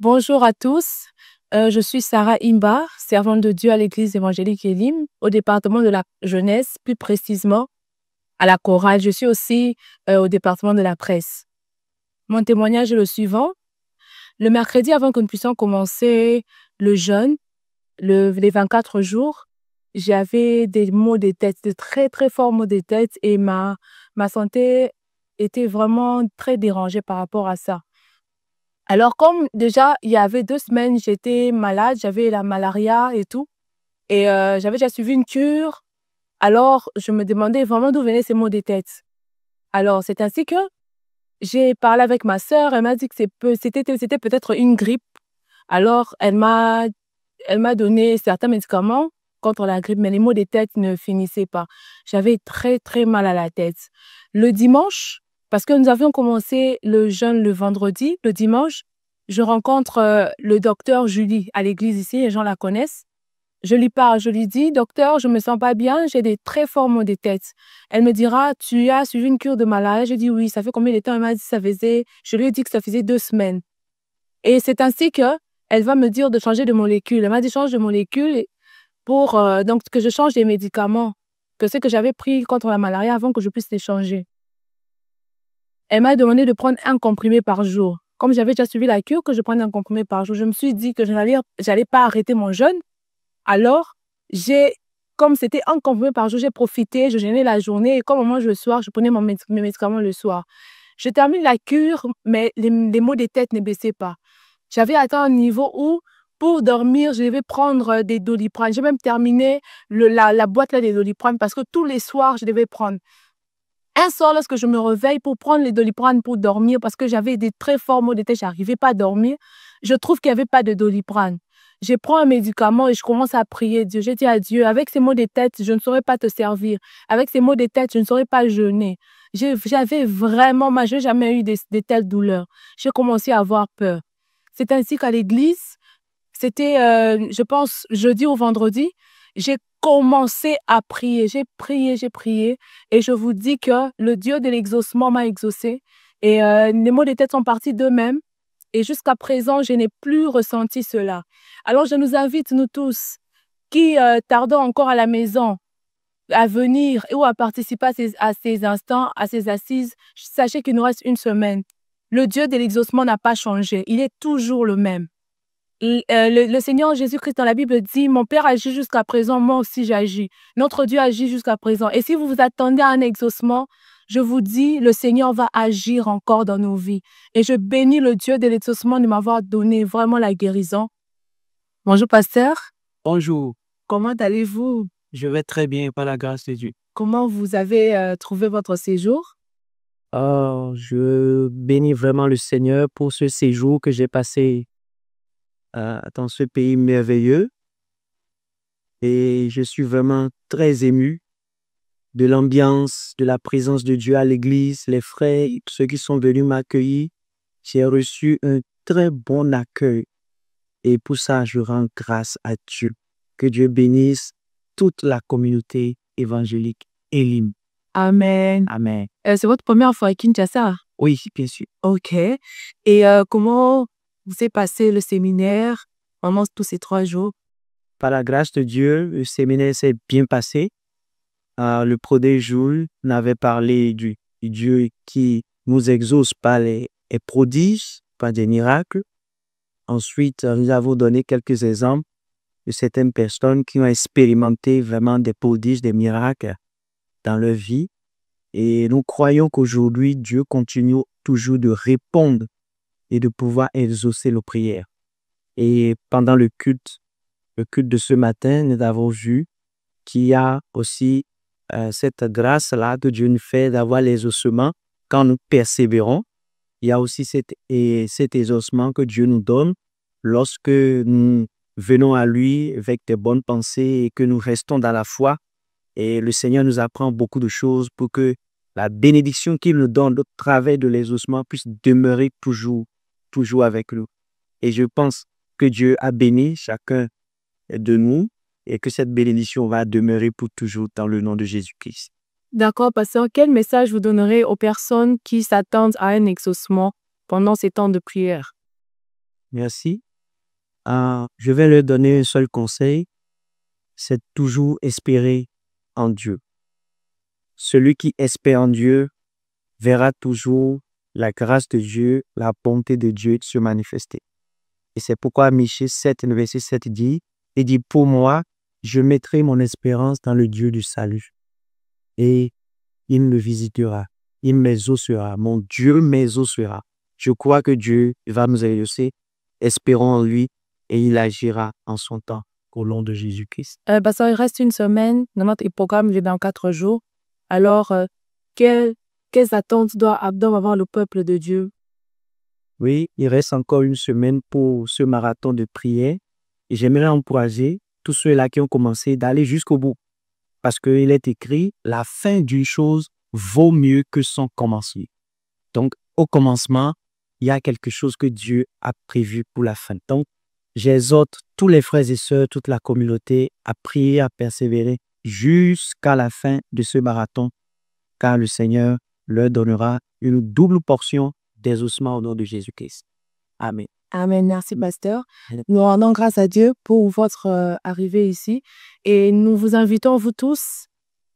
Bonjour à tous. Je suis Sarah Imba, servante de Dieu à l'église évangélique Elim, au département de la jeunesse, plus précisément à la chorale. Je suis aussi au département de la presse. Mon témoignage est le suivant. Le mercredi, avant que nous puissions commencer le jeûne, les 24 jours, j'avais des maux de tête, de très très forts maux de tête et ma santé était vraiment très dérangée par rapport à ça. Alors, comme déjà, il y avait 2 semaines, j'étais malade, j'avais la malaria et tout, et j'avais déjà suivi une cure. Alors, je me demandais vraiment d'où venaient ces maux de tête. Alors, c'est ainsi que j'ai parlé avec ma sœur, elle m'a dit que c'était peut-être une grippe. Alors, elle m'a donné certains médicaments contre la grippe, mais les maux de tête ne finissaient pas. J'avais très, très mal à la tête. Le dimanche, parce que nous avions commencé le jeûne le vendredi, le dimanche, je rencontre le docteur Julie à l'église ici, les gens la connaissent. Je lui parle, je lui dis, docteur, je me sens pas bien, j'ai des très forts maux de tête. Elle me dira, tu as suivi une cure de malaria? Je dis oui, ça fait combien de temps? Elle m'a dit, je lui ai dit que ça faisait 2 semaines. Et c'est ainsi que elle va me dire de changer de molécule. Elle m'a dit, change de molécule pour donc que je change des médicaments, que ce que j'avais pris contre la malaria avant que je puisse les changer. Elle m'a demandé de prendre un comprimé par jour. Comme j'avais déjà suivi la cure, que je prenne un comprimé par jour, je me suis dit que je n'allais pas arrêter mon jeûne. Alors, comme c'était un comprimé par jour, j'ai profité, je jeûnais la journée et comme on mange le soir, je prenais mes médicaments le soir. Je termine la cure, mais les maux de tête ne baissaient pas. J'avais atteint un niveau où, pour dormir, je devais prendre des Doliprane. J'ai même terminé la boîte là des Doliprane parce que tous les soirs, je devais prendre. Un soir, lorsque je me réveille pour prendre les Doliprane pour dormir, parce que j'avais des très forts maux de tête, je n'arrivais pas à dormir, je trouve qu'il n'y avait pas de Doliprane. Je prends un médicament et je commence à prier Dieu. Je dis à Dieu, avec ces maux de tête, je ne saurais pas te servir. Avec ces maux de tête, je ne saurais pas jeûner. J'avais vraiment mal, je n'ai jamais eu de telles douleurs. J'ai commencé à avoir peur. C'est ainsi qu'à l'église, c'était, je pense, jeudi ou vendredi, j'ai commencé à prier. J'ai prié. Et je vous dis que le Dieu de l'exaucement m'a exaucé. Et les maux de tête sont partis d'eux-mêmes. Et jusqu'à présent, je n'ai plus ressenti cela. Alors, je nous invite, nous tous, qui tardons encore à la maison, à venir ou à participer à ces instants, à ces assises. Sachez qu'il nous reste une semaine. Le Dieu de l'exaucement n'a pas changé. Il est toujours le même. Le Seigneur Jésus-Christ dans la Bible dit, mon Père agit jusqu'à présent, moi aussi j'agis. Notre Dieu agit jusqu'à présent. Et si vous vous attendez à un exaucement, je vous dis, le Seigneur va agir encore dans nos vies. Et je bénis le Dieu de l'exaucement de m'avoir donné vraiment la guérison. Bonjour, pasteur. Bonjour, Comment allez-vous? je vais très bien par la grâce de Dieu. Comment vous avez trouvé votre séjour? Je bénis vraiment le Seigneur pour ce séjour que j'ai passé dans ce pays merveilleux et je suis vraiment très ému de l'ambiance, de la présence de Dieu à l'église, les frères, ceux qui sont venus m'accueillir. J'ai reçu un très bon accueil et pour ça, je rends grâce à Dieu. Que Dieu bénisse toute la communauté évangélique Elim. Amen. Amen. C'est votre première fois à Kinshasa? Oui, bien sûr. Ok. Et comment vous s'est passé le séminaire pendant tous ces 3 jours? Par la grâce de Dieu, le séminaire s'est bien passé. Le prodige Jules n'avait parlé du Dieu qui nous exauce par les prodiges, par des miracles. Ensuite, nous avons donné quelques exemples de certaines personnes qui ont expérimenté vraiment des prodiges, des miracles dans leur vie. Et nous croyons qu'aujourd'hui, Dieu continue toujours de répondre et de pouvoir exaucer nos prières. Et pendant le culte de ce matin, nous avons vu qu'il y a aussi cette grâce-là que Dieu nous fait d'avoir l'exaucement quand nous persévérons. Il y a aussi cet exaucement que Dieu nous donne lorsque nous venons à lui avec de bonnes pensées et que nous restons dans la foi. Et le Seigneur nous apprend beaucoup de choses pour que la bénédiction qu'il nous donne au travers de l'exaucement puisse demeurer toujours avec nous. Et je pense que Dieu a béni chacun de nous et que cette bénédiction va demeurer pour toujours dans le nom de Jésus-Christ. D'accord, pasteur. Quel message vous donnerez aux personnes qui s'attendent à un exaucement pendant ces temps de prière? Merci. Je vais leur donner un seul conseil, c'est toujours espérer en Dieu. Celui qui espère en Dieu verra toujours la grâce de Dieu, la bonté de Dieu se manifester. Et c'est pourquoi Michée 7, le verset 7 dit, il dit, pour moi, je mettrai mon espérance dans le Dieu du salut. Et il me visitera, il m'exaucera, mon Dieu m'exaucera. Je crois que Dieu va nous exaucer. Espérons en lui et il agira en son temps au nom de Jésus-Christ. Pasteur, il reste une semaine. Notre programme est dans 4 jours. Alors, quelles attentes doit avoir le peuple de Dieu? Oui, il reste encore une semaine pour ce marathon de prière. Et j'aimerais encourager tous ceux-là qui ont commencé d'aller jusqu'au bout. Parce qu'il est écrit, la fin d'une chose vaut mieux que son commencement. Donc, au commencement, il y a quelque chose que Dieu a prévu pour la fin. Donc, j'exhorte tous les frères et sœurs, toute la communauté à prier, à persévérer jusqu'à la fin de ce marathon, car le Seigneur leur donnera une double portion d'exaucement au nom de Jésus-Christ. Amen. Amen. Merci, pasteur. Nous rendons grâce à Dieu pour votre arrivée ici et nous vous invitons, vous tous,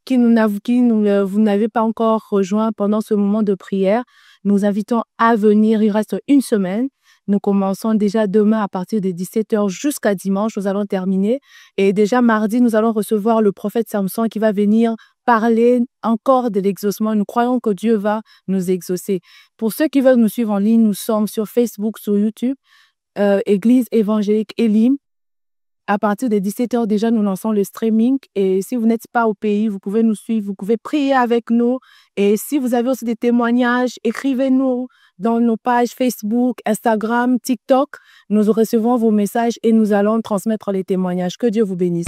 vous n'avez pas encore rejoint pendant ce moment de prière, nous invitons à venir. Il reste une semaine. Nous commençons déjà demain à partir de 17h jusqu'à dimanche. Nous allons terminer. Et déjà mardi, nous allons recevoir le prophète Samson qui va venir parler encore de l'exaucement. Nous croyons que Dieu va nous exaucer. Pour ceux qui veulent nous suivre en ligne, nous sommes sur Facebook, sur YouTube, Église évangélique Elim. À partir de 17h, déjà, nous lançons le streaming. Et si vous n'êtes pas au pays, vous pouvez nous suivre, vous pouvez prier avec nous. Et si vous avez aussi des témoignages, écrivez-nous dans nos pages Facebook, Instagram, TikTok. Nous recevons vos messages et nous allons transmettre les témoignages. Que Dieu vous bénisse.